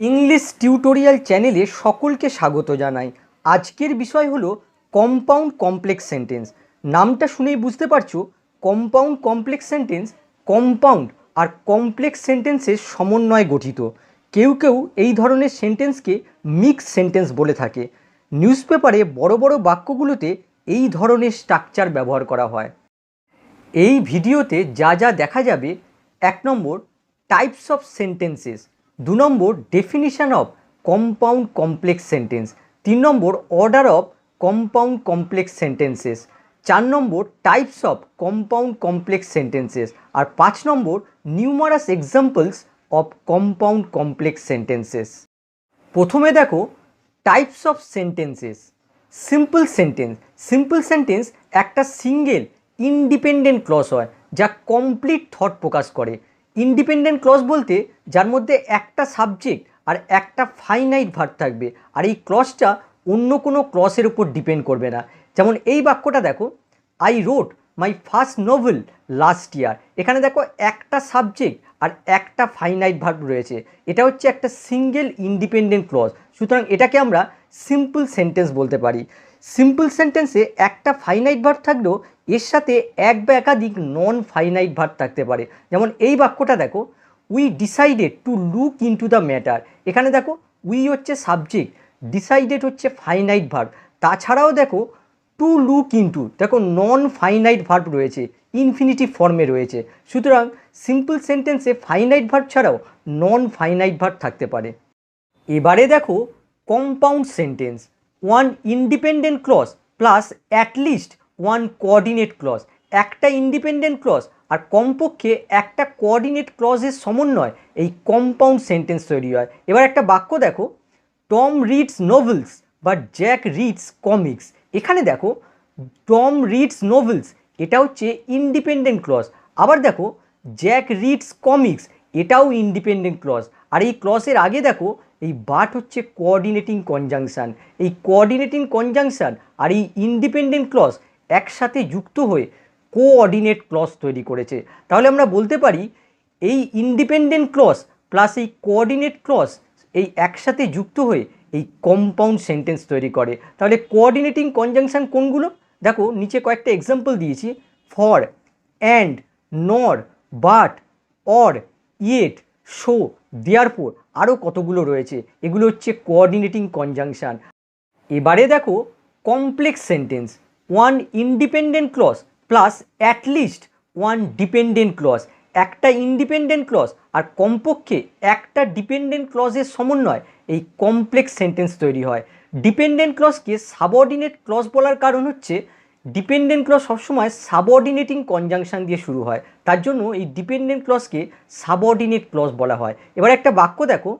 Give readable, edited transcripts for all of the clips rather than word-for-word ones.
English tutorial চ্যানেলে সকলকে স্বাগত জানাই। আজকের বিষয় হলো কম্পাউন্ড কমপ্লেক্স সেন্টেন্স। নামটা শুনেই বুঝতে পারছো কম্পাউন্ড কমপ্লেক্স সেন্টেন্স কম্পাউন্ড আর কমপ্লেক্স সেন্টেন্সের সমন্বয়ে গঠিত। কেউ কেউ এই ধরনের সেন্টেন্সকে মিক্স সেন্টেন্স বলে থাকে। নিউজ পেপারে বড় বড় বাক্যগুলোতে এই ধরনের স্ট্রাকচার ব্যবহার করা হয়। এই ভিডিওতে যা যা দেখা যাবে: 1 নম্বর টাইপস অফ সেন্টেন্সেস, 2 নম্বর definition of compound complex sentence, 3 নম্বর order of compound complex sentences, 4 নম্বর types of compound complex sentences, আর 5 নম্বর numerous examples of compound complex sentences. প্রথমে দেখো types of sentences. Simple sentence. Simple sentence একটা single independent clause হয় যা complete thought প্রকাশ করে। ইন্ডিপেন্ডেন্ট ক্লজ বলতে যার মধ্যে একটা সাবজেক্ট আর একটা ফাইনাইট ভার্ব থাকবে, আর এই ক্লজটা অন্য কোনো ক্লজের উপর ডিপেন্ড করবে না। যেমন এই বাক্যটা দেখো, I রোট my first novel last year. এখানে দেখো একটা সাবজেক্ট আর একটা ফাইনাইট ভার্ব রয়েছে। এটা হচ্ছে একটা সিঙ্গেল ইন্ডিপেন্ডেন্ট ক্লজ, সুতরাং এটাকে আমরা সিম্পল সেন্টেন্স বলতে পারি। সিম্পল সেন্টেন্সে একটা ফাইনাইট ভার্ব থাকলেও এর সাথে এক বা একাধিক নন ফাইনাইট ভার্ব থাকতে পারে। যেমন এই বাক্যটা দেখো, we decided to look into the matter. এখানে দেখো উই হচ্ছে সাবজেক্ট, ডিসাইডেড হচ্ছে ফাইনাইট ভার্ব। তাছাড়াও দেখো টু লুক ইনটু, দেখো নন ফাইনাইট ভার্ব রয়েছে, ইনফিনিটিভ ফর্মে রয়েছে। সুতরাং সিম্পল সেন্টেন্সে ফাইনাইট ভার্ব ছাড়াও নন ফাইনাইট ভার্ব থাকতে পারে। এবারে দেখো compound sentence. One independent clause plus at least one coordinate clause. একটা ইন্ডিপেন্ডেন্ট ক্লজ আর কমপক্ষে একটা কোঅর্ডিনেট ক্লজের সমন্বয় এই কম্পাউন্ড সেন্টেন্স তৈরি হয়। এবার একটা বাক্য দেখো, Tom reads novels but Jack reads comics. এখানে দেখো টম রিডস নোভেলস, এটা হচ্ছে ইন্ডিপেন্ডেন্ট ক্লজ। আবার দেখো জ্যাক রিডস কমিক্স, এটাও ইন্ডিপেন্ডেন্ট ক্লজ। আর এই ক্লজের আগে দেখো এই বাট হচ্ছে কোঅর্ডিনেটিং কনজাংশান। এই কোঅর্ডিনেটিং কনজাংশান আর এই ইন্ডিপেন্ডেন্ট ক্লজ একসাথে যুক্ত হয়ে কোঅর্ডিনেট ক্লজ তৈরি করেছে। তাহলে আমরা বলতে পারি এই ইন্ডিপেন্ডেন্ট ক্লজ প্লাস এই কোঅর্ডিনেট ক্লজ এই একসাথে যুক্ত হয়ে এই কম্পাউন্ড সেন্টেন্স তৈরি করে। তাহলে কোঅর্ডিনেটিং কনজাংশান কোনগুলো দেখো, নিচে কয়েকটা এক্সাম্পল দিয়েছি: for, and, nor, but, or, yet, so, therefore, আরও কতগুলো রয়েছে। এগুলো হচ্ছে কোঅর্ডিনেটিং কনজাংশান। এবারে দেখো complex sentence. One independent clause plus at least one dependent clause. একটা ইন্ডিপেন্ডেন্ট ক্লজ আর কমপক্ষে একটা ডিপেন্ডেন্ট ক্লজের সমন্বয় এই কমপ্লেক্স সেন্টেন্স তৈরি হয়। ডিপেন্ডেন্ট ক্লজকে সাবঅর্ডিনেট ক্লজ বলার কারণ হচ্ছে ডিপেন্ডেন্ট ক্লজ সবসময় সাবঅর্ডিনেটিং কনজাংশান দিয়ে শুরু হয়, তার জন্য এই ডিপেন্ডেন্ট ক্লজকে সাবঅর্ডিনেট ক্লজ বলা হয়। এবার একটা বাক্য দেখো,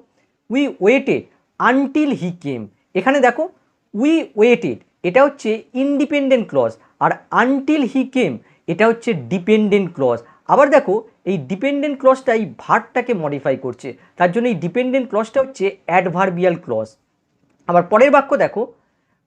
we waited until he came. এখানে দেখো উই ওয়েটেড, এটা হচ্ছে ইন্ডিপেন্ডেন্ট ক্লজ, আর আনটিল হি কেম এটা হচ্ছে ডিপেন্ডেন্ট ক্লজ। আবার দেখো এই ডিপেন্ডেন্ট ক্লজটা এই ভার্বটাকে মডিফাই করছে, তার জন্য এই ডিপেন্ডেন্ট ক্লজটা হচ্ছে অ্যাডভার্বিয়াল ক্লজ। আবার পরের বাক্য দেখো,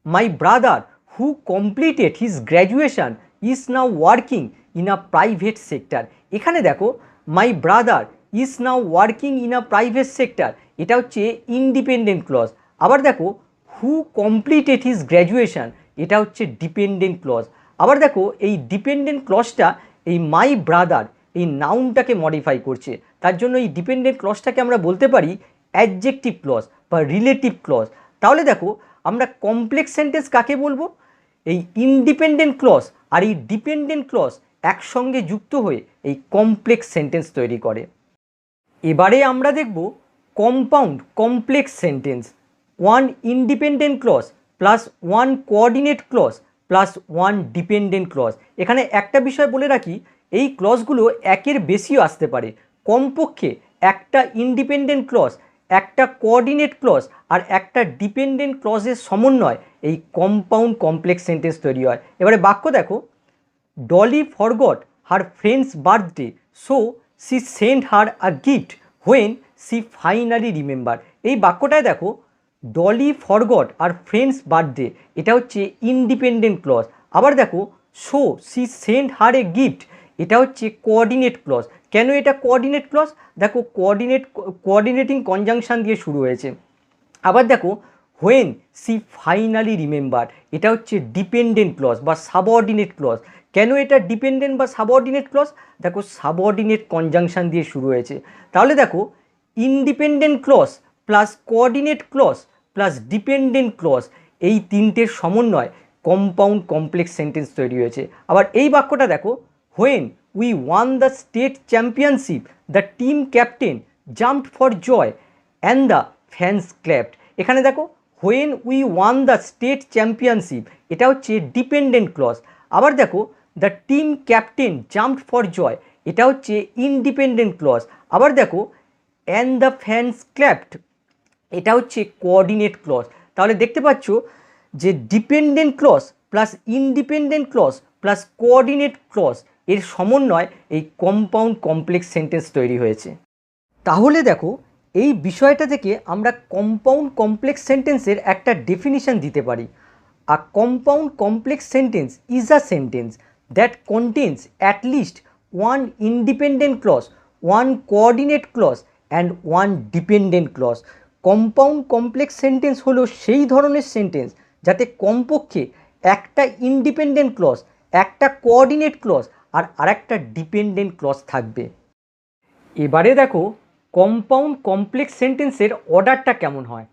my brother who completed his graduation is now working in a private sector. এখানে দেখো my brother is now working in a private sector, এটা হচ্ছে ইন্ডিপেন্ডেন্ট ক্লজ। আবার দেখো হু কমপ্লিটেড হিজ গ্র্যাজুয়েশন, এটা হচ্ছে ডিপেন্ডেন্ট ক্লজ। আবার দেখো এই ডিপেন্ডেন্ট ক্লজটা এই মাই ব্রাদার এই নাউনটাকে মডিফাই করছে, তার জন্য এই ডিপেন্ডেন্ট ক্লজটাকে আমরা বলতে পারি অ্যাডজেক্টিভ ক্লজ বা রিলেটিভ ক্লজ। তাহলে দেখো আমরা কমপ্লেক্স সেন্টেন্স কাকে বলবো? এই ইন্ডিপেন্ডেন্ট ক্লজ আর এই ডিপেন্ডেন্ট ক্লজ একসঙ্গে যুক্ত হয়ে এই কমপ্লেক্স সেন্টেন্স তৈরি করে। এবারে আমরা দেখব compound complex sentence. One independent clause plus one coordinate clause plus one dependent clause. এখানে একটা বিষয় বলে রাখি, এই ক্লজগুলো একের বেশিও আসতে পারে। কমপক্ষে একটা ইন্ডিপেন্ডেন্ট ক্লজ, একটা কোঅর্ডিনেট ক্লজ আর একটা ডিপেন্ডেন্ট ক্লজের সমন্বয় এই কম্পাউন্ড কমপ্লেক্স সেন্টেন্স তৈরি হয়। এবারে বাক্য দেখো, Dolly forgot her friends birthday so she sent her a gift when she finally remember. এই বাক্যটায় দেখো Dolly forgot her friends birthday, এটা হচ্ছে ইন্ডিপেন্ডেন্ট ক্লজ। আবার দেখো so she sent her a gift, এটা হচ্ছে কোঅর্ডিনেট ক্লজ। কেন এটা কোঅর্ডিনেট ক্লজ? দেখো কোঅর্ডিনেটিং কনজাংশন দিয়ে শুরু হয়েছে। আবার দেখো হোয়েন সি ফাইনালি রিমেম্বার, এটা হচ্ছে ডিপেন্ডেন্ট ক্লজ বা সাবঅর্ডিনেট ক্লজ। কেন এটা ডিপেন্ডেন্ট বা সাবঅর্ডিনেট ক্লজ? দেখো সাবঅর্ডিনেট কনজাংশন দিয়ে শুরু হয়েছে। তাহলে দেখো independent clause plus coordinate clause plus dependent clause, এই তিনটের সমন্বয় কম্পাউন্ড কমপ্লেক্স সেন্টেন্স তৈরি হয়েছে। আবার এই বাক্যটা দেখো, when we won the state championship the team captain jumped for joy and the fans clapped. এখানে দেখো when we won the state championship, এটা হচ্ছে ডিপেন্ডেন্ট ক্লজ। আবার দেখো the team captain jumped for joy, এটা হচ্ছে ইন্ডিপেন্ডেন্ট ক্লজ। আবার দেখো অ্যান্ড দ্য ফ্যান্স ক্ল্যাপড, এটা হচ্ছে কোঅর্ডিনেট ক্লজ। তাহলে দেখতে পাচ্ছ যে dependent clause plus independent clause plus coordinate clause এর সমন্বয় এই কম্পাউন্ড কমপ্লেক্স সেন্টেন্স তৈরি হয়েছে। তাহলে দেখো এই বিষয়টা থেকে আমরা কম্পাউন্ড কমপ্লেক্স সেন্টেন্সের একটা ডেফিনিশন দিতে পারি। A compound complex sentence is a sentence that contains at least one independent clause, one coordinate clause and one dependent clause. Compound complex sentence হলো সেই ধরনের সেন্টেন্স যাতে কমপক্ষে একটা ইন্ডিপেন্ডেন্ট ক্লজ, একটা কোঅর্ডিনেট ক্লজ আর আরেকটা ডিপেন্ডেন্ট ক্লজ থাকবে। এবারে দেখো কম্পাউন্ড কমপ্লেক্স সেন্টেন্সের অর্ডারটা কেমন হয়।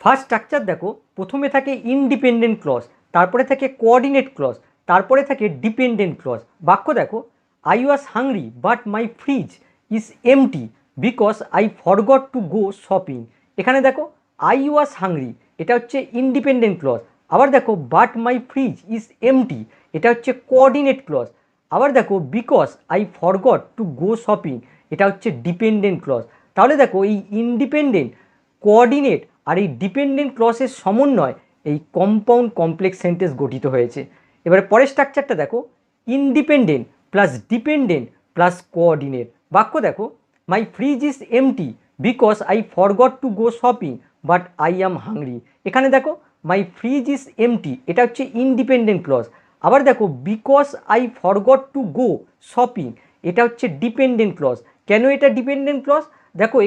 ফার্স্ট স্ট্রাকচার দেখো, প্রথমে থাকে ইন্ডিপেন্ডেন্ট ক্লজ, তারপরে থাকে কোঅর্ডিনেট ক্লজ, তারপরে থাকে ডিপেন্ডেন্ট ক্লজ। বাক্য দেখো, I was hungry but my fridge is empty because I forgot to go shopping. এখানে দেখো আই ওয়াজ হাংরি, এটা হচ্ছে ইন্ডিপেন্ডেন্ট ক্লজ। আবার দেখো but my fridge is empty, এটা হচ্ছে কোঅর্ডিনেট ক্লজ। আবার দেখো because I forgot to go shopping, এটা হচ্ছে ডিপেন্ডেন্ট ক্লজ। তাহলে দেখো এই ইন্ডিপেন্ডেন্ট, কোঅর্ডিনেট আর এই ডিপেন্ডেন্ট ক্লজের সমন্বয় এই কম্পাউন্ড কমপ্লেক্স সেন্টেন্স গঠিত হয়েছে। এবারে পরের স্ট্রাকচারটা দেখো, independent plus dependent plus coordinate. বাক্য দেখো, my fridge is empty because I forgot to go shopping but I am hungry. এখানে দেখো মাই ফ্রিজ ইজ এমটি, এটা হচ্ছে ইন্ডিপেন্ডেন্ট ক্লজ। আবার দেখো because I forgot to go shopping, এটা হচ্ছে ডিপেন্ডেন্ট ক্লজ। কেন এটা ডিপেন্ডেন্ট ক্লজ? দেখো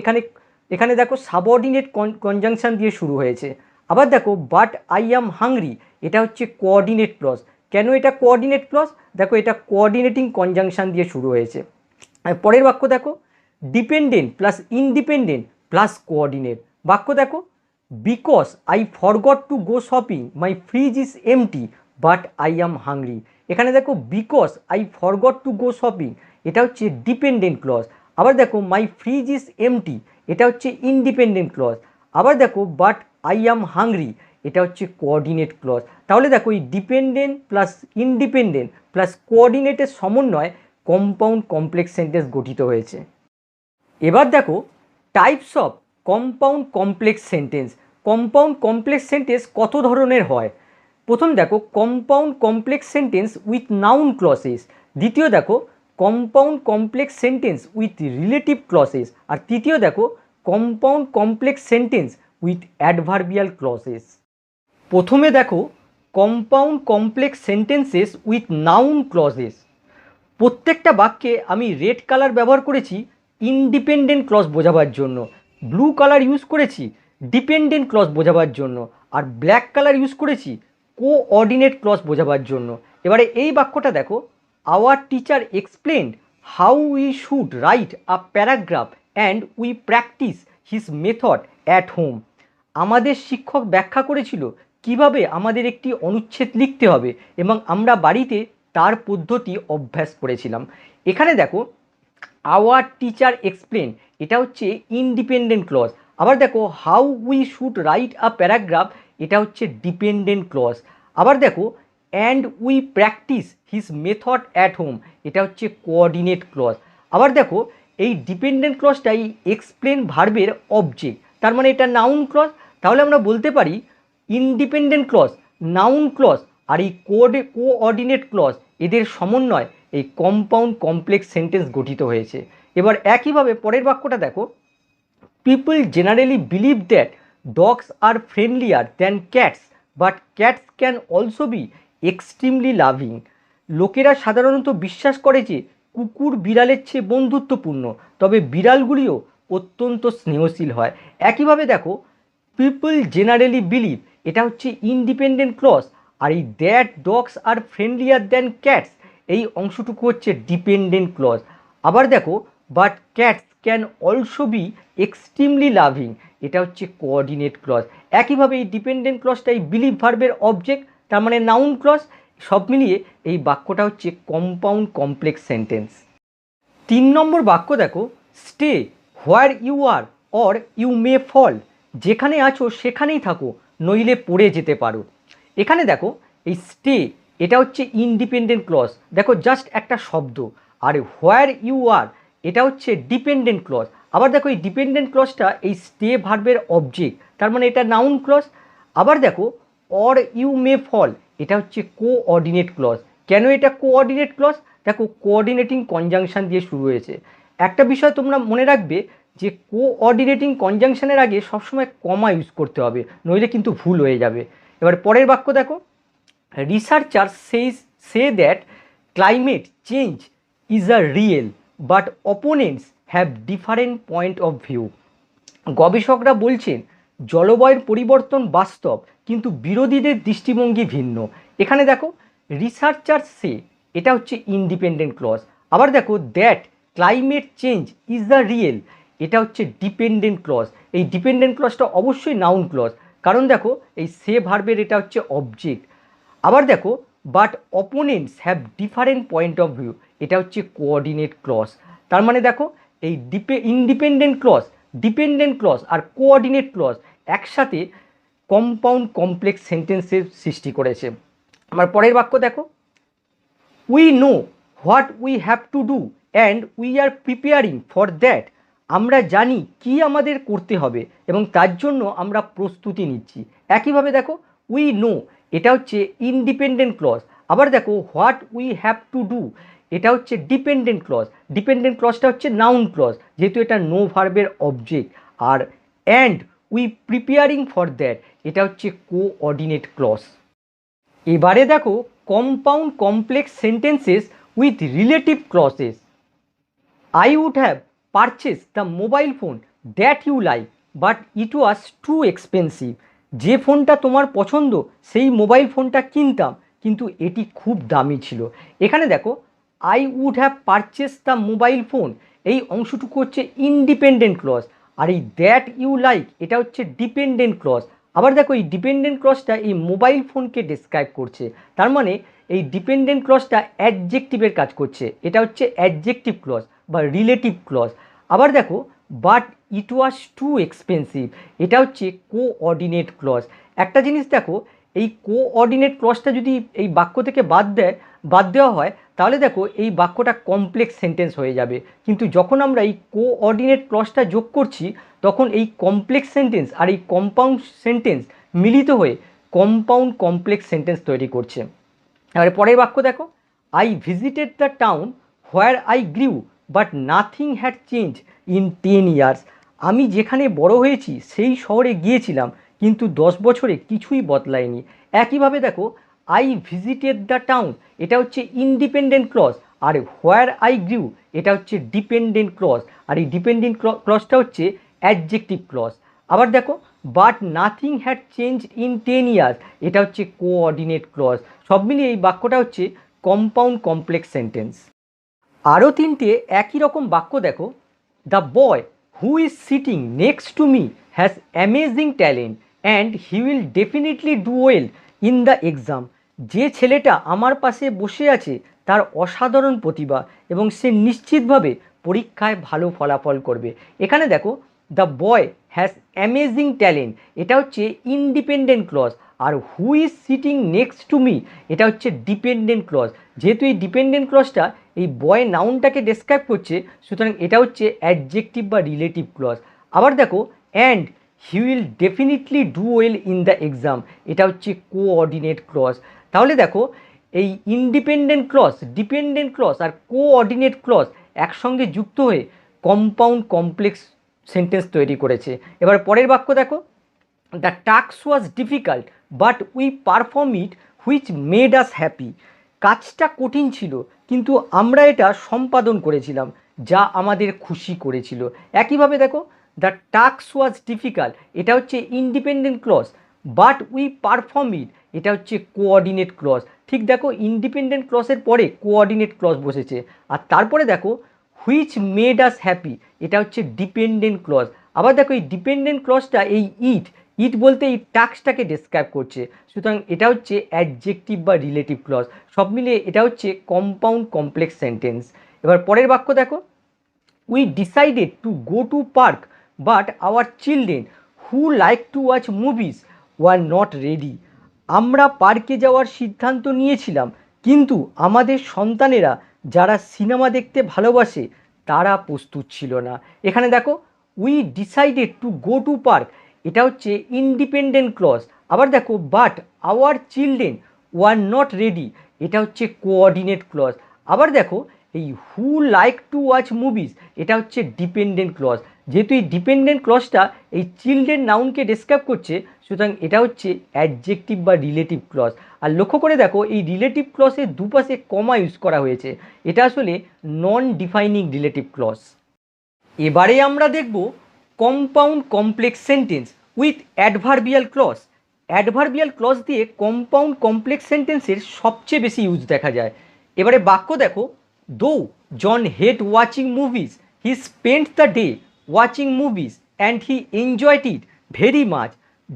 এখানে দেখো সাবঅর্ডিনেট কনজাংশন দিয়ে শুরু হয়েছে। আবার দেখো বাট আই অ্যাম হাংরি, এটা হচ্ছে কোঅর্ডিনেট ক্লজ। কেন এটা কোঅর্ডিনেট ক্লজ? দেখো এটা কোঅর্ডিনেটিং কনজাংশন দিয়ে শুরু হয়েছে। পরের বাক্য দেখো, dependent plus independent plus coordinate. বাক্য দেখো, because I forgot to go shopping my fridge is MT but I am hungry. এখানে দেখো because I forgot to go shopping, এটা হচ্ছে ডিপেন্ডেন্ট ক্লজ। আবার দেখো মাই ফ্রিজ ইজ এমটি, এটা হচ্ছে ইন্ডিপেন্ডেন্ট ক্লজ। আবার দেখো বাট আই অ্যাম হাংরি, এটা হচ্ছে কোঅর্ডিনেট ক্লজ। তাহলে দেখো এই ডিপেন্ডেন্ট প্লাস ইন্ডিপেন্ডেন্ট প্লাস কোঅর্ডিনেটের সমন্বয় কম্পাউন্ড কমপ্লেক্স সেন্টেন্স গঠিত হয়েছে। এবার দেখো types of compound complex sentence. Compound complex sentence কত ধরনের হয়। প্রথম দেখো compound complex sentence with noun clauses. দ্বিতীয় দেখো compound complex sentence with relative clauses. আর তৃতীয় দেখো compound complex sentence with adverbial clauses. প্রথমে দেখো compound complex sentences with noun clauses. প্রত্যেকটা বাক্যে আমি রেড কালার ব্যবহার করেছি ইন্ডিপেন্ডেন্ট ক্লজ বোঝাবার জন্য, ব্লু কালার ইউজ করেছি ডিপেন্ডেন্ট ক্লজ বোঝাবার জন্য, আর ব্ল্যাক কালার ইউজ করেছি কোঅর্ডিনেট ক্লজ বোঝাবার জন্য। এবারে এই বাক্যটা দেখো, our teacher explained how we should write a paragraph and we practise his method at home. আমাদের শিক্ষক ব্যাখ্যা করেছিল কিভাবে আমাদের একটি অনুচ্ছেদ লিখতে হবে এবং আমরা বাড়িতে তার পদ্ধতি অভ্যাস করেছিলাম। এখানে দেখো আওয়ার টিচার এক্সপ্লেন, এটা হচ্ছে ইন্ডিপেন্ডেন্ট ক্লজ। আবার দেখো how we should write a paragraph, এটা হচ্ছে ডিপেন্ডেন্ট ক্লজ। আবার দেখো and we practise his method at home, এটা হচ্ছে কোঅর্ডিনেট ক্লজ। আবার দেখো এই ডিপেন্ডেন্ট ক্লজটা এই এক্সপ্লেন ভার্বের অবজেক্ট, তার মানে এটা নাউন ক্লজ। তাহলে আমরা বলতে পারি ইন্ডিপেন্ডেন্ট ক্লজ, নাউন ক্লজ আর এই কোঅর্ডিনেট ক্লজ এদের সমন্বয় এই কম্পাউন্ড কমপ্লেক্স সেন্টেন্স গঠিত হয়েছে। এবার একইভাবে পরের বাক্যটা দেখো, people generally believe that dogs are friendlier than cats but cats can also be extremely loving. লোকেরা সাধারণত বিশ্বাস করে যে কুকুর বিড়ালের চেয়ে বন্ধুত্বপূর্ণ, তবে বিড়ালগুলিও অত্যন্ত স্নেহশীল হয়। একইভাবে দেখো পিপল জেনারেলি বিলিভ, এটা হচ্ছে ইন্ডিপেন্ডেন্ট ক্লজ। আর এই that dogs are friendlier than cats, এই অংশটুকু হচ্ছে ডিপেন্ডেন্ট ক্লজ। আবার দেখো but cats can also be extremely loving, এটা হচ্ছে কোঅর্ডিনেট ক্লজ। একইভাবে এই ডিপেন্ডেন্ট ক্লজটা এই বিলিভ ভার্বের অবজেক্ট, তার মানে নাউন ক্লজ। সব মিলিয়ে এই বাক্যটা হচ্ছে কম্পাউন্ড কমপ্লেক্স সেন্টেন্স। 3 নম্বর বাক্য দেখো, stay where you are or you may fall, যেখানে আছো সেখানেই থাকো, নইলে পড়ে যেতে পারো। এখানে দেখো এই স্টে, এটা হচ্ছে ইন্ডিপেন্ডেন্ট ক্লজ, দেখো জাস্ট একটা শব্দ। আর হোয়ার ইউ আর, এটা হচ্ছে ডিপেন্ডেন্ট ক্লজ। আবার দেখো এই ডিপেন্ডেন্ট ক্লজটা এই স্টে ভার্বের অবজেক্ট, তার মানে এটা নাউন ক্লজ। আবার দেখো অর ইউ মে ফল, এটা হচ্ছে কোঅর্ডিনেট ক্লজ। কেন এটা কোঅর্ডিনেট ক্লজ? দেখো কোঅর্ডিনেটিং কনজাংশন দিয়ে শুরু হয়েছে। একটা বিষয় তোমরা মনে রাখবে যে কোঅর্ডিনেটিং কনজাংশনের আগে সবসময় কমা ইউজ করতে হবে, নইলে কিন্তু ভুল হয়ে যাবে। এবার পরের বাক্য দেখো, researcher say that climate change is a real but opponents have different point of view. গবেষকরা বলছেন জলবায়ুর পরিবর্তন বাস্তব, কিন্তু বিরোধীদের দৃষ্টিভঙ্গি ভিন্ন। এখানে দেখো রিসার্চার সে, এটা হচ্ছে ইন্ডিপেন্ডেন্ট ক্লজ। আবার দেখো that climate change is the real, এটা হচ্ছে ডিপেন্ডেন্ট ক্লজ। এই ডিপেন্ডেন্ট ক্লজটা অবশ্যই নাউন ক্লজ, কারণ দেখো এই সে ভার্বের এটা হচ্ছে অবজেক্ট। আবার দেখো but opponents have different point of view, এটা হচ্ছে কোঅর্ডিনেট ক্লজ। তার মানে দেখো এই ইন্ডিপেন্ডেন্ট ক্লজ, ডিপেন্ডেন্ট ক্লজ আর কোঅর্ডিনেট ক্লজ একসাথে কম্পাউন্ড কমপ্লেক্স সেন্টেন্সের সৃষ্টি করেছে। আমার পরের বাক্য দেখো, we know what we have to do and we are preparing for that, আমরা জানি কি আমাদের করতে হবে এবং তার জন্য আমরা প্রস্তুতি নিচ্ছি। একইভাবে দেখো উই নো, এটা হচ্ছে ইন্ডিপেন্ডেন্ট ক্লজ। আবার দেখো what we have to do, এটা হচ্ছে ডিপেন্ডেন্ট ক্লজ। ডিপেন্ডেন্ট ক্লজটা হচ্ছে নাউন ক্লজ, যেহেতু এটা নো ভার্বের অবজেক্ট। আর and we preparing for that, এটা হচ্ছে কোঅর্ডিনেট ক্লজ। এবারে দেখো compound complex sentences with relative clauses. I would have purchased the mobile phone that you like, but it was too expensive. যে ফোনটা তোমার পছন্দ সেই মোবাইল ফোনটা কিনতাম, কিন্তু এটি খুব দামি ছিল। এখানে দেখো I would have purchased the mobile phone, এই অংশটুকু হচ্ছে ইন্ডিপেন্ডেন্ট ক্লজ। আর এই দ্যাট ইউ লাইক, এটা হচ্ছে ডিপেন্ডেন্ট ক্লজ। আবার দেখো এই ডিপেন্ডেন্ট ক্লজটা এই মোবাইল ফোনকে ডেসক্রাইব করছে, তার মানে এই ডিপেন্ডেন্ট ক্লজটা অ্যাডজেক্টিভের কাজ করছে, এটা হচ্ছে অ্যাডজেক্টিভ ক্লজ বা রিলেটিভ ক্লজ। আবার দেখো but it was too expensive, এটা হচ্ছে কোঅর্ডিনেট ক্লজ। একটা জিনিস দেখো, এই কোঅর্ডিনেট ক্লজটা যদি এই বাক্য থেকে বাদ দেওয়া হয়, তাহলে দেখো এই বাক্যটা কমপ্লেক্স সেন্টেন্স হয়ে যাবে। কিন্তু যখন আমরা এই কোঅর্ডিনেট ক্লজটা যোগ করছি, তখন এই কমপ্লেক্স সেন্টেন্স আর এই কম্পাউন্ড সেন্টেন্স মিলিত হয়ে কম্পাউন্ড কমপ্লেক্স সেন্টেন্স তৈরি করছে। এবারে পরের বাক্য দেখো, I visited the town where I গ্রিউ but nothing had change in 10 years. আমি যেখানে বড় হয়েছি সেই শহরে গিয়েছিলাম, কিন্তু 10 বছরে কিছুই বদলায়নি। একইভাবে দেখো আই ভিজিটেড দ্য টাউন, এটা হচ্ছে ইন্ডিপেন্ডেন্ট ক্লজ। আর হোয়ার আই গ্রিউ, এটা হচ্ছে ডিপেন্ডেন্ট ক্লজ। আর এই ডিপেন্ডেন্ট ক্লজটা হচ্ছে অ্যাডজেক্টিভ ক্লজ। আবার দেখো but nothing had change in 10 years, এটা হচ্ছে কোঅর্ডিনেট ক্লজ। সব মিলিয়ে এই বাক্যটা হচ্ছে কম্পাউন্ড কমপ্লেক্স সেন্টেন্স। আরও 3টে একই রকম বাক্য দেখো, the boy who is sitting next to me has amazing talent and he will definitely do well in the exam. যে ছেলেটা আমার পাশে বসে আছে তার অসাধারণ প্রতিভা এবং সে নিশ্চিতভাবে পরীক্ষায় ভালো ফলাফল করবে। এখানে দেখো the boy has amazing talent, এটা হচ্ছে ইন্ডিপেন্ডেন্ট ক্লজ। আর who is sitting next to me, এটা হচ্ছে ডিপেন্ডেন্ট ক্লজ। যেহেতু এই ডিপেন্ডেন্ট ক্লজটা এই বয় নাউনটাকে ডেসক্রাইব করছে, সুতরাং এটা হচ্ছে অ্যাডজেক্টিভ বা রিলেটিভ ক্লজ। আবার দেখো and he will definitely do well in the exam, এটা হচ্ছে কোঅর্ডিনেট ক্লজ। তাহলে দেখো এই ইন্ডিপেন্ডেন্ট ক্লজ, ডিপেন্ডেন্ট ক্লজ আর কোঅর্ডিনেট ক্লজ একসঙ্গে যুক্ত হয়ে কম্পাউন্ড কমপ্লেক্স সেন্টেন্স তৈরি করেছে। এবার পরের বাক্য দেখো, the task was difficult but we perform it which made us happy. কাজটা কঠিন ছিল কিন্তু আমরা এটা সম্পাদন করেছিলাম, যা আমাদের খুশি করেছিল। একইভাবে দেখো, দ্য টাস্ক ওয়াজ ডিফিকাল্ট, এটা হচ্ছে independent clause, but we perform it, এটা হচ্ছে কোঅর্ডিনেট ক্লজ। ঠিক দেখো, ইন্ডিপেন্ডেন্ট ক্লজের পরে কোঅর্ডিনেট ক্লজ বসেছে। আর তারপরে দেখো, হুইচ মেড আস হ্যাপি, এটা হচ্ছে ডিপেন্ডেন্ট ক্লজ। আবার দেখো, এই ডিপেন্ডেন্ট ক্লজটা এই ইট ইট বলতে এই টাস্কটাকে ডেসক্রাইব করছে, সুতরাং এটা হচ্ছে অ্যাডজেক্টিভ বা রিলেটিভ ক্লজ। সব মিলিয়ে এটা হচ্ছে কম্পাউন্ড কমপ্লেক্স সেন্টেন্স। এবার পরের বাক্য দেখো, we decided to go to park but our children who like to watch movies were not ready. আমরা পার্কে যাওয়ার সিদ্ধান্ত নিয়েছিলাম, কিন্তু আমাদের সন্তানেরা যারা সিনেমা দেখতে ভালোবাসে তারা প্রস্তুত ছিল না। এখানে দেখো, we decided to go to park, এটা হচ্ছে ইন্ডিপেন্ডেন্ট ক্লজ। আবার দেখো, but our children were not ready, এটা হচ্ছে কোঅর্ডিনেট ক্লজ। আবার দেখো, এই who like to watch movies, এটা হচ্ছে ডিপেন্ডেন্ট ক্লজ। যেহেতু এই ডিপেন্ডেন্ট ক্লজটা এই চিলড্রেন নাউনকে ডেসক্রাইব করছে, সুতরাং এটা হচ্ছে অ্যাডজেক্টিভ বা রিলেটিভ ক্লজ। আর লক্ষ্য করে দেখো, এই রিলেটিভ ক্লজের দুপাশে কমা ইউজ করা হয়েছে, এটা আসলে নন ডিফাইনিং রিলেটিভ ক্লজ। এবারে আমরা দেখব compound complex sentence with adverbial clause. Adverbial clause দিয়ে কম্পাউন্ড কমপ্লেক্স সেন্টেন্সের সবচেয়ে বেশি ইউজ দেখা যায়। এবারে বাক্য দেখো, though John hate watching movies he spent the day watching movies and he enjoyed it very much.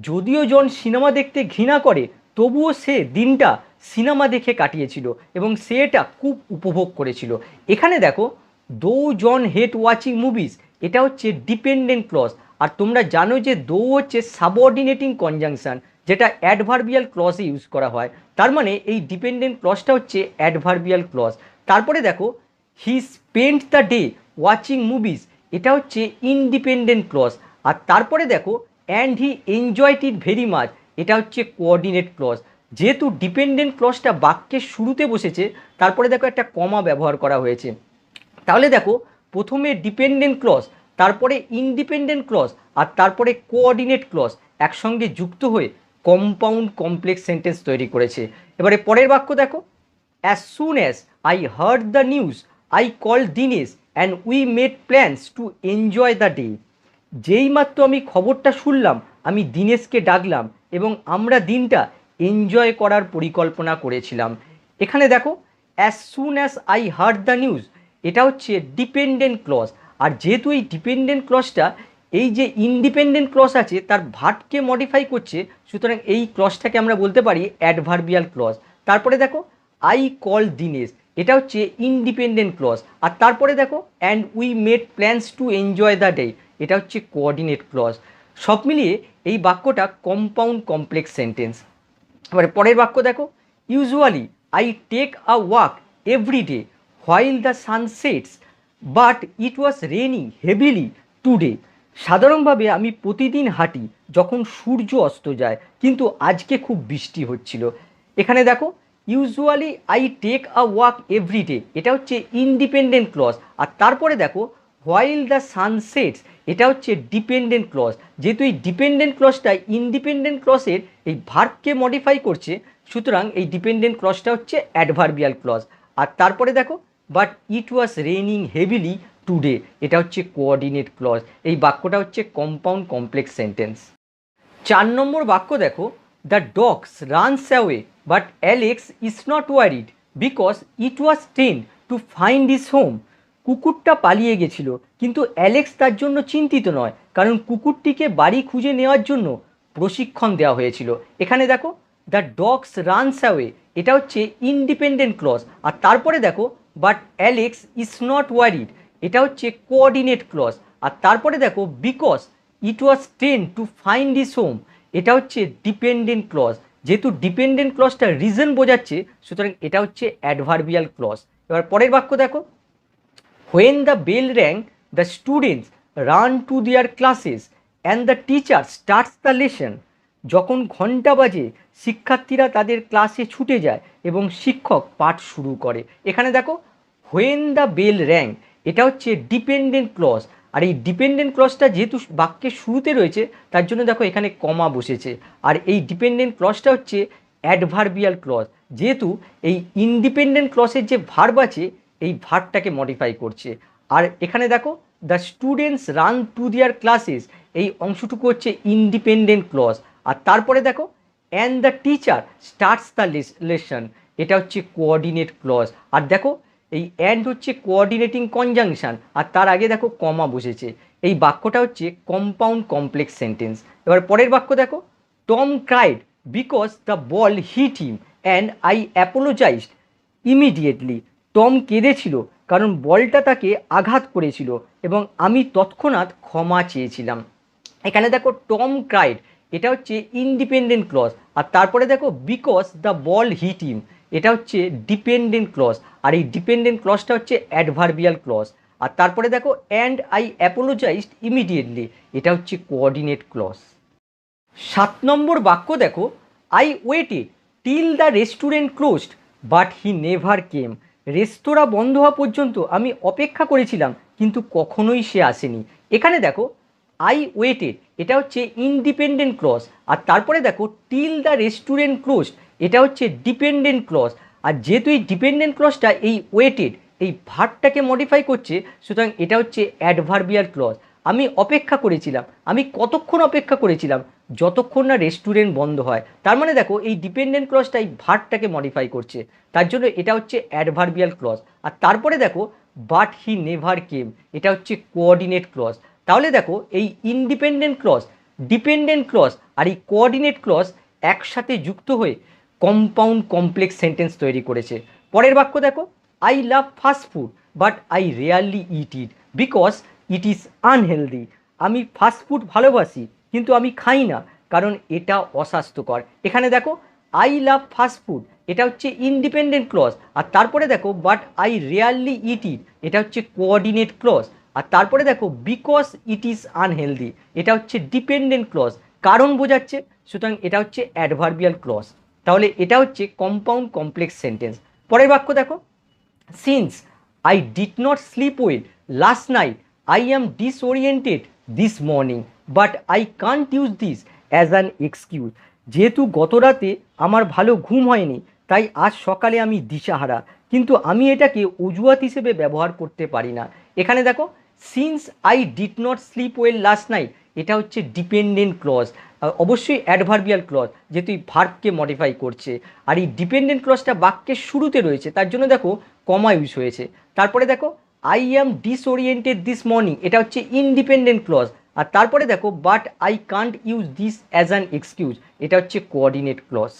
যদিও জন সিনেমা দেখতে ঘৃণা করে, তবুও সে দিনটা সিনেমা দেখে কাটিয়েছিল এবং সে এটা খুব উপভোগ করেছিল। এখানে দেখো, though John hate watching movies, এটা হচ্ছে ডিপেন্ডেন্ট ক্লজ। আর তোমরা জানো যে দো হচ্ছে সাবঅর্ডিনেটিং কনজাংশন, যেটা অ্যাডভার্বিয়াল ক্লজে ইউজ করা হয়। তার মানে এই ডিপেন্ডেন্ট ক্লজটা হচ্ছে অ্যাডভার্বিয়াল ক্লজ। তারপরে দেখো, he spent the day watching movies, এটা হচ্ছে ইন্ডিপেন্ডেন্ট ক্লজ। আর তারপরে দেখো, and he enjoyed it very much, এটা হচ্ছে কোঅর্ডিনেট ক্লজ। যেহেতু ডিপেন্ডেন্ট ক্লজটা বাক্যের শুরুতে বসেছে, তারপরে দেখো একটা কমা ব্যবহার করা হয়েছে। তাহলে দেখো, প্রথমে ডিপেন্ডেন্ট ক্লজ, তারপরে ইন্ডিপেন্ডেন্ট ক্লজ, আর তারপরে কোঅর্ডিনেট ক্লজ একসঙ্গে যুক্ত হয়ে কম্পাউন্ড কমপ্লেক্স সেন্টেন্স তৈরি করেছে। এবারে পরের বাক্য দেখো, as soon as I heard the news I called Dinesh and we made plans to enjoy the day. যেই মাত্র আমি খবরটা শুনলাম, আমি দিনেশকে ডাকলাম এবং আমরা দিনটা এনজয় করার পরিকল্পনা করেছিলাম। এখানে দেখো, as soon as I heard the news, এটা হচ্ছে ডিপেন্ডেন্ট ক্লজ। আর যেহেতু এই ডিপেন্ডেন্ট ক্লজটা এই যে ইন্ডিপেন্ডেন্ট ক্লজ আছে তার ভার্বকে মডিফাই করছে, সুতরাং এই ক্লজটাকে আমরা বলতে পারি অ্যাডভার্বিয়াল ক্লজ। তারপরে দেখো, আই কল দিনেশ, এটা হচ্ছে ইন্ডিপেন্ডেন্ট ক্লজ। আর তারপরে দেখো, and we made plans to enjoy the day, এটা হচ্ছে কোঅর্ডিনেট ক্লজ। সব মিলিয়ে এই বাক্যটা কম্পাউন্ড কমপ্লেক্স সেন্টেন্স। এবারে পরের বাক্য দেখো, usually I take a walk every day while the sun sets but it was raining heavily today. সাধারণভাবে আমি প্রতিদিন হাঁটি যখন সূর্য অস্ত যায়, কিন্তু আজকে খুব বৃষ্টি হচ্ছিল। এখানে দেখো, usually I take a walk every day, এটা হচ্ছে ইন্ডিপেন্ডেন্ট ক্লজ। আর তারপরে দেখো, হোয়াইল দ্য সানসেটস, এটা হচ্ছে ডিপেন্ডেন্ট ক্লজ। যেহেতু এই ডিপেন্ডেন্ট ক্লজটা ইন্ডিপেন্ডেন্ট ক্লজের এই ভার্বকে মডিফাই করছে, সুতরাং এই ডিপেন্ডেন্ট ক্লজটা হচ্ছে অ্যাডভার্বিয়াল ক্লজ। আর তারপরে দেখো, but it was raining heavily today, এটা হচ্ছে কোঅর্ডিনেট ক্লজ। এই বাক্যটা হচ্ছে কম্পাউন্ড কমপ্লেক্স সেন্টেন্স। 4 নম্বর বাক্য দেখো, the dogs runs away but Alex is not worried because it was trend to find his home. কুকুরটা পালিয়ে গেছিল, কিন্তু অ্যালেক্স তার জন্য চিন্তিত নয়, কারণ কুকুরটিকে বাড়ি খুঁজে নেওয়ার জন্য প্রশিক্ষণ দেওয়া হয়েছিল। এখানে দেখো, দ্য ডগস রানস অ্যাওয়ে, এটা হচ্ছে ইন্ডিপেন্ডেন্ট ক্লজ। আর তারপরে দেখো, but Alex is not worried, এটা হচ্ছে কোঅর্ডিনেট ক্লজ। আর তারপরে দেখো, because it was trend to find his home, এটা হচ্ছে ডিপেন্ডেন্ট ক্লজ। যেহেতু ডিপেন্ডেন্ট ক্লজটা রিজন বোঝাচ্ছে, সুতরাং এটা হচ্ছে অ্যাডভার্বিয়াল ক্লজ। এবার পরের বাক্য দেখো, when the bell rang the students run to their classes and the teacher starts the lesson. যখন ঘন্টা বাজে, শিক্ষার্থীরা তাদের ক্লাসে ছুটে যায় এবং শিক্ষক পাঠ শুরু করে। এখানে দেখো, হোয়েন দ্য বেল র্যাং, এটা হচ্ছে ডিপেন্ডেন্ট ক্লজ। আর এই ডিপেন্ডেন্ট ক্লজটা যেহেতু বাক্যের শুরুতে রয়েছে, তার জন্য দেখো এখানে কমা বসেছে। আর এই ডিপেন্ডেন্ট ক্লজটা হচ্ছে অ্যাডভার্বিয়াল ক্লজ, যেহেতু এই ইন্ডিপেন্ডেন্ট ক্লজের যে ভার্ব আছে এই ভার্বটাকে মডিফাই করছে। আর এখানে দেখো the students run to their classes, এই অংশটুকু হচ্ছে ইন্ডিপেন্ডেন্ট ক্লজ। আর তারপরে দেখো and the teacher starts the lesson, এটা হচ্ছে কোঅর্ডিনেট ক্লজ। আর দেখো এই অ্যান্ড হচ্ছে কোঅর্ডিনেটিং কনজাংশন, আর তার আগে দেখো কমা বসেছে। এই বাক্যটা হচ্ছে কম্পাউন্ড কমপ্লেক্স সেন্টেন্স। এবার পরের বাক্য দেখো, Tom cried because the ball hit him and I apologised immediately. Tom কেঁদেছিল কারণ বলটা তাকে আঘাত করেছিল এবং আমি তৎক্ষণাৎ ক্ষমা চেয়েছিলাম। এখানে দেখো টম ক্রাইড, এটা হচ্ছে ইন্ডিপেন্ডেন্ট ক্লজ। আর তারপরে দেখো বিকজ দ্য বল হিট হিম, এটা হচ্ছে ডিপেন্ডেন্ট ক্লজ। আর এই ডিপেন্ডেন্ট ক্লজটা হচ্ছে অ্যাডভার্বিয়াল ক্লজ। আর তারপরে দেখো অ্যান্ড আই অ্যাপোলোজাইজড ইমিডিয়েটলি, এটা হচ্ছে কোঅর্ডিনেট ক্লজ। 7 নম্বর বাক্য দেখো, I waited till the restaurant closed but he never came. রেস্তোরাঁ বন্ধ হওয়া পর্যন্ত আমি অপেক্ষা করেছিলাম কিন্তু কখনোই সে আসেনি। এখানে দেখো আই ওয়েটেড, এটা হচ্ছে ইন্ডিপেন্ডেন্ট ক্লজ। আর তারপরে দেখো টিল দ্য রেস্টুরেন্ট ক্লোজড, এটা হচ্ছে ডিপেন্ডেন্ট ক্লজ। আর যেহেতু এই ডিপেন্ডেন্ট ক্লজটা এই ওয়েটেড এই ভার্বটাকে মডিফাই করছে, সুতরাং এটা হচ্ছে অ্যাডভার্বিয়াল ক্লজ। আমি অপেক্ষা করেছিলাম, আমি কতক্ষণ অপেক্ষা করেছিলাম, যতক্ষণ না রেস্টুরেন্ট বন্ধ হয়। তার মানে দেখো এই ডিপেন্ডেন্ট ক্লজটা এই ভার্বটাকে মডিফাই করছে, তার জন্য এটা হচ্ছে অ্যাডভার্বিয়াল ক্লজ। আর তারপরে দেখো বাট হি নেভার কেম, এটা হচ্ছে কোঅর্ডিনেট ক্লজ। তাহলে দেখো এই ইন্ডিপেন্ডেন্ট ক্লজ, ডিপেন্ডেন্ট ক্লজ আর এই কোঅর্ডিনেট ক্লজ একসাথে যুক্ত হয়ে কম্পাউন্ড কমপ্লেক্স সেন্টেন্স তৈরি করেছে। পরের বাক্য দেখো, I love fast food but I rarely it it because it is unhealthy. আমি ফাস্ট ফুড ভালোবাসি কিন্তু আমি খাই না কারণ এটা অস্বাস্থ্যকর। এখানে দেখো আই লাভ ফাস্ট ফুড, এটা হচ্ছে ইন্ডিপেন্ডেন্ট ক্লজ। আর তারপরে দেখো বাট আই রেয়ারলি ইট ইট, এটা হচ্ছে কোঅর্ডিনেট ক্লজ। আর তারপরে দেখো বিকজ ইট ইজ আনহেলদি, এটা হচ্ছে ডিপেন্ডেন্ট ক্লজ, কারণ বোঝাচ্ছে, সুতরাং এটা হচ্ছে অ্যাডভার্বিয়াল ক্লজ। তাহলে এটা হচ্ছে কম্পাউন্ড কমপ্লেক্স সেন্টেন্স। পরের বাক্য দেখো, since I did not sleep well last night I am disoriented this morning but I can't use this as an excuse. যেহেতু গত রাতে আমার ভালো ঘুম হয়নি তাই আজ সকালে আমি দিশাহারা, কিন্তু আমি এটাকে অজুহাত হিসেবে ব্যবহার করতে পারি না। এখানে দেখো since I did not sleep well last night, এটা হচ্ছে ডিপেন্ডেন্ট ক্লজ, অবশ্যই অ্যাডভার্বিয়াল ক্লজ, যেহেতু এই ভার্বকে মডিফাই করছে। আর এই ডিপেন্ডেন্ট ক্লজটা বাক্যের শুরুতে রয়েছে, তার জন্য দেখো কমা ইউজ হয়েছে। তারপরে দেখো I am disoriented this morning, এটা হচ্ছে ইন্ডিপেন্ডেন্ট ক্লজ। আর তারপরে দেখো but I can't use this as an excuse, এটা হচ্ছে কোঅর্ডিনেট ক্লজ।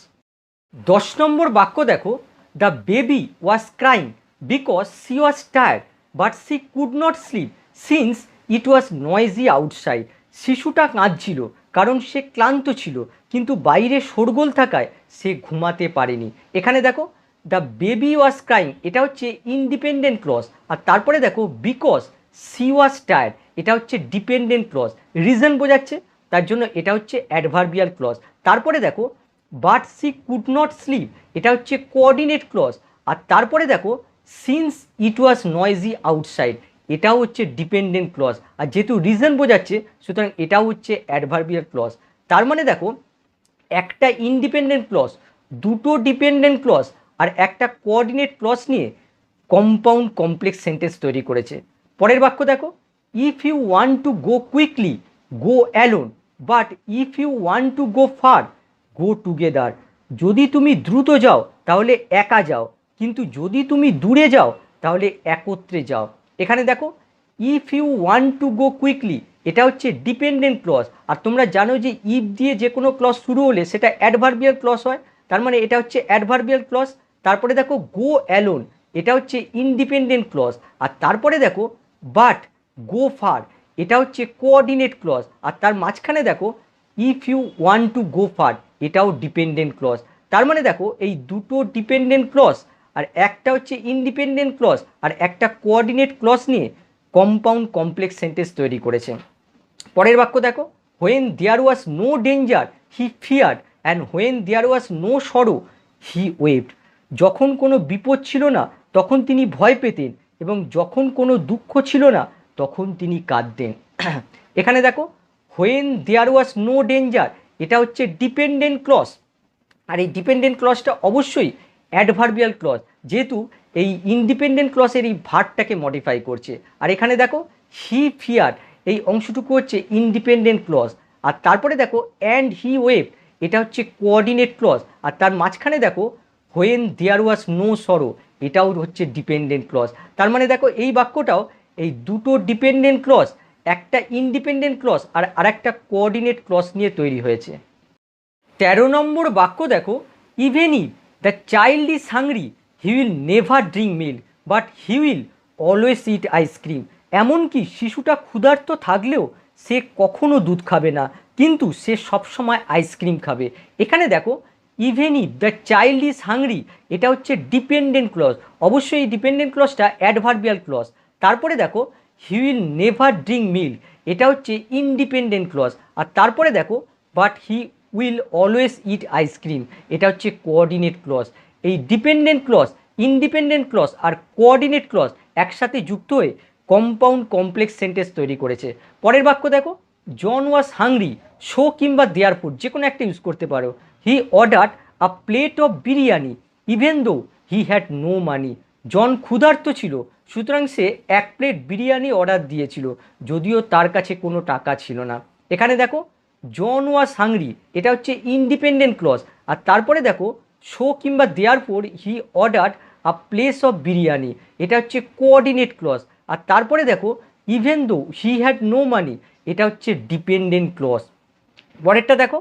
10 নম্বর বাক্য দেখো, the baby was crying because she was tired but she could not sleep since it was noisy outside. শিশুটা কাঁদছিল কারণ সে ক্লান্ত ছিল কিন্তু বাইরে শোরগোল থাকায় সে ঘুমাতে পারেনি। এখানে দেখো দ্য বেবি ওয়াজ ক্রাইং, এটা হচ্ছে ইন্ডিপেন্ডেন্ট ক্লজ। আর তারপরে দেখো বিকজ সি ওয়াজ টায়ার্ড, এটা হচ্ছে ডিপেন্ডেন্ট ক্লজ, রিজন বোঝাচ্ছে, তার জন্য এটা হচ্ছে অ্যাডভার্বিয়াল ক্লজ। তারপরে দেখো but she could not sleep, এটা হচ্ছে কোঅর্ডিনেট ক্লজ। আর তারপরে দেখো since it was noisy outside, এটাও হচ্ছে ডিপেন্ডেন্ট ক্লজ। আর যেহেতু রিজন বোঝাচ্ছে, সুতরাং এটাও হচ্ছে অ্যাডভার্বিয়াল ক্লজ। তার মানে দেখো একটা ইন্ডিপেন্ডেন্ট ক্লজ, দুটো ডিপেন্ডেন্ট ক্লজ আর একটা কোঅর্ডিনেট ক্লজ নিয়ে কম্পাউন্ড কমপ্লেক্স সেন্টেন্স তৈরি করেছে। পরের বাক্য দেখো, if you want to go quickly go alone but if you want to go far go together. যদি তুমি দ্রুত যাও তাহলে একা যাও, কিন্তু যদি তুমি দূরে যাও তাহলে একত্রে যাও। এখানে দেখো if you want to go quickly, এটা হচ্ছে ডিপেন্ডেন্ট ক্লজ। আর তোমরা জানো যে ইফ দিয়ে যে কোনো ক্লজ শুরু হলে সেটা অ্যাডভার্বিয়াল ক্লজ হয়, তার মানে এটা হচ্ছে অ্যাডভার্বিয়াল ক্লজ। তারপরে দেখো গো অ্যালোন, এটা হচ্ছে ইন্ডিপেন্ডেন্ট ক্লজ। আর তারপরে দেখো বাট গো ফার, এটা হচ্ছে কোঅর্ডিনেট ক্লজ। আর তার মাঝখানে দেখো if you want to go far, এটাও ডিপেন্ডেন্ট ক্লজ। তার মানে দেখো এই দুটো ডিপেন্ডেন্ট ক্লজ আর একটা হচ্ছে ইন্ডিপেন্ডেন্ট ক্লজ আর একটা কোঅর্ডিনেট ক্লজ নিয়ে কম্পাউন্ড কমপ্লেক্স সেন্টেন্স তৈরি করেছে। পরের বাক্য দেখো, when there was no danger he feared and when there was no sorrow he waved. যখন কোনো বিপদ ছিল না তখন তিনি ভয় পেতেন এবং যখন কোনো দুঃখ ছিল না তখন তিনি কাঁদতেন। এখানে দেখো when there was no danger, এটা হচ্ছে ডিপেন্ডেন্ট ক্লজ। আর এই ডিপেন্ডেন্ট ক্লজটা অবশ্যই অ্যাডভার্বিয়াল ক্লজ, যেহেতু এই ইন্ডিপেন্ডেন্ট ক্লজের এই ভার্বটাকে মডিফাই করছে। আর এখানে দেখো হি ফিয়ার, এই অংশটুকু হচ্ছে ইন্ডিপেন্ডেন্ট ক্লজ। আর তারপরে দেখো অ্যান্ড হি ওয়েভ, এটা হচ্ছে কোঅর্ডিনেট ক্লজ। আর তার মাঝখানে দেখো হোয়েন দেয়ার ওয়াজ নো সরো, এটাও হচ্ছে ডিপেন্ডেন্ট ক্লজ। তার মানে দেখো এই বাক্যটাও এই দুটো ডিপেন্ডেন্ট ক্লজ, একটা ইন্ডিপেন্ডেন্ট ক্লজ আর আরেকটা কোঅর্ডিনেট ক্লজ নিয়ে তৈরি হয়েছে। 13 নম্বর বাক্য দেখো, even if the child is hungry he will never drink milk but he will always eat ice cream. এমনকি শিশুটা ক্ষুধার্ত থাকলেও সে কখনো দুধ খাবে না, কিন্তু সে সবসময় আইসক্রিম খাবে। এখানে দেখো even if the child is hungry, এটা হচ্ছে ডিপেন্ডেন্ট ক্লজ। অবশ্যই এই ডিপেন্ডেন্ট ক্লজটা অ্যাডভার্বিয়াল ক্লজ। তারপরে দেখো he will never drink milk, এটা হচ্ছে ইন্ডিপেন্ডেন্ট ক্লজ। আর তারপরে দেখো but he will always eat ice cream, এটা হচ্ছে কোঅর্ডিনেট ক্লজ। এই ডিপেন্ডেন্ট ক্লজ, ইন্ডিপেন্ডেন্ট ক্লজ আর কোঅর্ডিনেট ক্লজ একসাথে যুক্ত হয়ে কম্পাউন্ড কমপ্লেক্স সেন্টেন্স তৈরি করেছে। পরের বাক্য দেখো, জন ওয়াজ হাংরি শো কিংবা দেয়ার ফুড, যে কোনো একটা ইউজ করতে পারো। হি ordered a plate of biryani even though he had no money. জন ক্ষুধার্ত ছিল, সুতরাং সে 1 প্লেট বিরিয়ানি অর্ডার দিয়েছিল, যদিও তার কাছে কোনো টাকা ছিল না। এখানে দেখো জন ওয়াজ হাংরি, এটা হচ্ছে ইন্ডিপেন্ডেন্ট ক্লজ। আর তারপরে দেখো শো কিংবা therefore he ordered a plate of biryani, এটা হচ্ছে কোঅর্ডিনেট ক্লজ। আর তারপরে দেখো ইভেন দো হি হ্যাড নো মানি, এটা হচ্ছে ডিপেন্ডেন্ট ক্লজ। পরেরটা দেখো,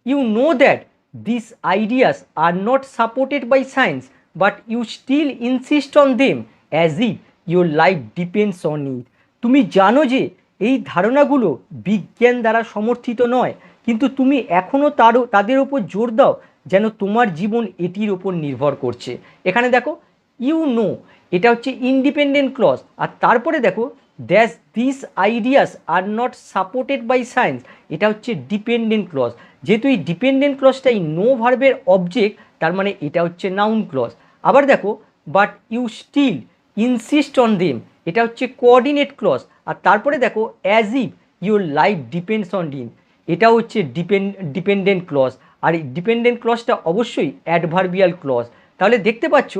you know that this ideas are not supported by science but you still insist on them as if your life depends on it. তুমি জানো যে এই ধারণাগুলো বিজ্ঞান দ্বারা সমর্থিত নয়, কিন্তু তুমি এখনও তাদের ওপর জোর দাও যেন তোমার জীবন এটির ওপর নির্ভর করছে। এখানে দেখো ইউ নো, এটা হচ্ছে ইন্ডিপেন্ডেন্ট ক্লজ। আর তারপরে দেখো that's this ideas are not supported by science, এটা হচ্ছে ডিপেন্ডেন্ট ক্লজ। যেহেতু এই ডিপেন্ডেন্ট ক্লজটা এই নো ভার্বের অবজেক্ট, তার মানে এটা হচ্ছে নাউন ক্লজ। আবার দেখো but you still insist on them, এটা হচ্ছে কোঅর্ডিনেট ক্লজ। আর তারপরে দেখো as if your life depends on them, এটা হচ্ছে ডিপেন্ডেন্ট ক্লজ। আর এই ডিপেন্ডেন্ট ক্লজটা অবশ্যই অ্যাডভার্বিয়াল ক্লজ। তাহলে দেখতে পাচ্ছ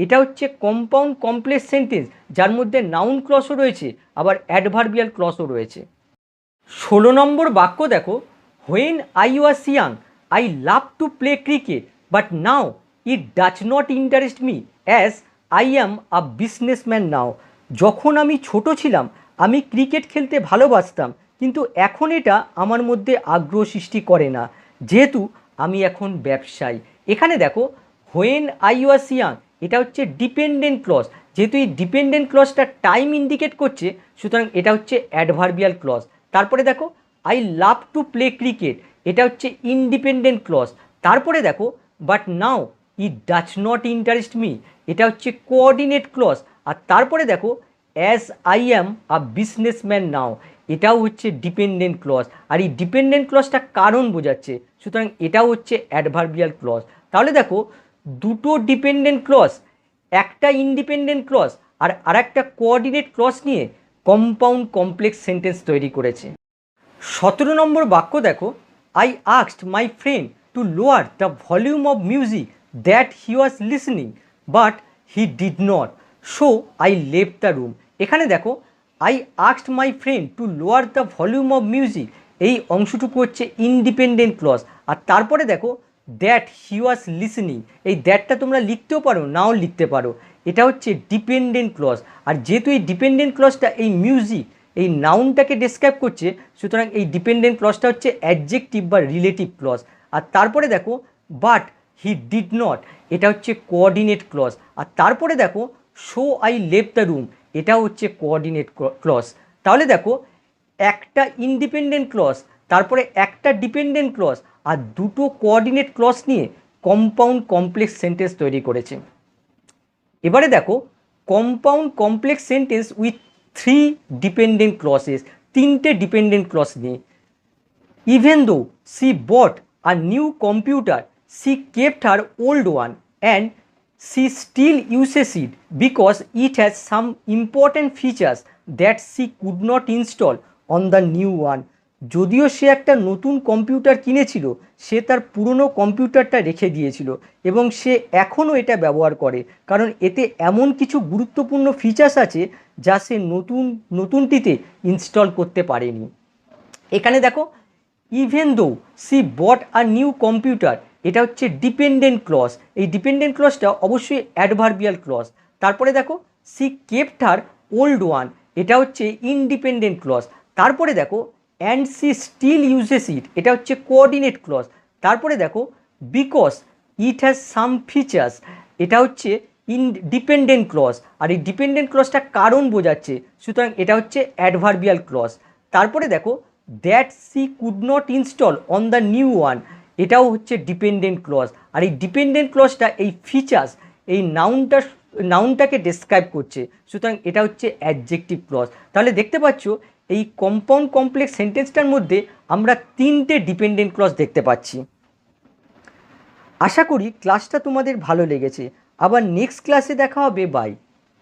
এটা হচ্ছে কম্পাউন্ড কমপ্লেক্স সেন্টেন্স, যার মধ্যে নাউন ক্লজও রয়েছে আবার অ্যাডভার্বিয়াল ক্লজও রয়েছে। 16 নম্বর বাক্য দেখো, when I was young I love to play cricket but now it does not interest me as I am a businessman now. যখন আমি ছোট ছিলাম আমি ক্রিকেট খেলতে ভালোবাসতাম, কিন্তু এখন এটা আমার মধ্যে আগ্রহ সৃষ্টি করে না, যেহেতু আমি এখন ব্যবসায়ী। এখানে দেখো হোয়েন আই ওয়াজ ইয়াং, এটা হচ্ছে ডিপেন্ডেন্ট ক্লজ। যেহেতু এই ডিপেন্ডেন্ট ক্লজটা টাইম ইন্ডিকেট করছে, সুতরাং এটা হচ্ছে অ্যাডভার্বিয়াল ক্লজ। তারপরে দেখো I love to play cricket, এটা হচ্ছে ইন্ডিপেন্ডেন্ট ক্লজ। তারপরে দেখো but now it does not interest me, এটা হচ্ছে কোঅর্ডিনেট ক্লজ। আর তারপরে দেখো as I am a businessman now, এটাও হচ্ছে ডিপেন্ডেন্ট ক্লজ। আর এই ডিপেন্ডেন্ট ক্লজটা কারণ বোঝাচ্ছে, সুতরাং এটাও হচ্ছে অ্যাডভার্বিয়াল ক্লজ। তাহলে দেখো দুটো ডিপেন্ডেন্ট ক্লজ, একটা ইন্ডিপেন্ডেন্ট ক্লজ আর আরেকটা কোঅর্ডিনেট ক্লজ নিয়ে কম্পাউন্ড কমপ্লেক্স সেন্টেন্স তৈরি করেছে। 17 নম্বর বাক্য দেখো, I asked my friend to lower the volume of music that he was listening but he did not, so I left the room. এখানে দেখো I asked my friend to lower the volume of music, এই অংশটুকু হচ্ছে independent clause. আর তারপরে দেখো that he was listening, এই দ্যাটটা তোমরা লিখতেও পারো নাও লিখতে পারো, এটা হচ্ছে ডিপেন্ডেন্ট ক্লজ। আর যেহেতু এই ডিপেন্ডেন্ট ক্লজটা এই মিউজিক এই নাউনটাকে ডেসক্রাইব করছে, সুতরাং এই ডিপেন্ডেন্ট ক্লজটা হচ্ছে অ্যাডজেক্টিভ বা রিলেটিভ ক্লজ। আর তারপরে দেখো বাট হি ডিড নট, এটা হচ্ছে কোঅর্ডিনেট ক্লজ। আর তারপরে দেখো so I left the room, এটা হচ্ছে কোঅর্ডিনেট ক্লজ। তাহলে দেখো একটা ইন্ডিপেন্ডেন্ট ক্লজ, তারপরে একটা ডিপেন্ডেন্ট ক্লজ আর দুটো কোঅর্ডিনেট ক্লজ নিয়ে কম্পাউন্ড কমপ্লেক্স সেন্টেন্স তৈরি করেছে। এবারে দেখো কম্পাউন্ড কমপ্লেক্স সেন্টেন্স উইথ 3 ডিপেন্ডেন্ট ক্লজেস, 3টে ডিপেন্ডেন্ট ক্লজ নিয়ে। Even though she bought a new computer she kept her old one and she still uses it because it has some important features that she could not install on the new one. যদিও সে একটা নতুন computer কিনেছিল, সে তার পুরনো কম্পিউটারটা রেখে দিয়েছিল এবং সে এখনও এটা ব্যবহার করে, কারণ এতে এমন কিছু গুরুত্বপূর্ণ ফিচার্স আছে যা সে নতুনটিতে ইনস্টল করতে পারেনি। এখানে দেখো, even though she bought a new computer, এটা হচ্ছে ডিপেন্ডেন্ট ক্লজ। এই ডিপেন্ডেন্ট ক্লজটা অবশ্যই অ্যাডভার্বিয়াল ক্লজ। তারপরে দেখো, she kept her old one, এটা হচ্ছে ইনডিপেন্ডেন্ট ক্লজ। তারপরে দেখো, and she still uses it, এটা হচ্ছে কোঅর্ডিনেট ক্লজ। তারপরে দেখো, because it has some features, এটা হচ্ছে ইনডিপেন্ডেন্ট ক্লজ। আর এই ডিপেন্ডেন্ট ক্লজটা কারণ বোঝাচ্ছে, সুতরাং এটা হচ্ছে অ্যাডভার্বিয়াল ক্লজ। তারপরে দেখো, that she could not install on the new one, এটাও হচ্ছে ডিপেন্ডেন্ট ক্লজ। আর এই ডিপেন্ডেন্ট ক্লজটা এই ফিচার্স, এই নাউনটাকে ডেসক্রাইব করছে, সুতরাং এটা হচ্ছে অ্যাডজেক্টিভ ক্লজ। তাহলে দেখতে পাচ্ছ এই কম্পাউন্ড কমপ্লেক্স সেন্টেন্সটার মধ্যে আমরা তিনটে ডিপেন্ডেন্ট ক্লজ দেখতে পাচ্ছি। আশা করি ক্লাসটা তোমাদের ভালো লেগেছে। আবার নেক্সট ক্লাসে দেখা হবে। বাই।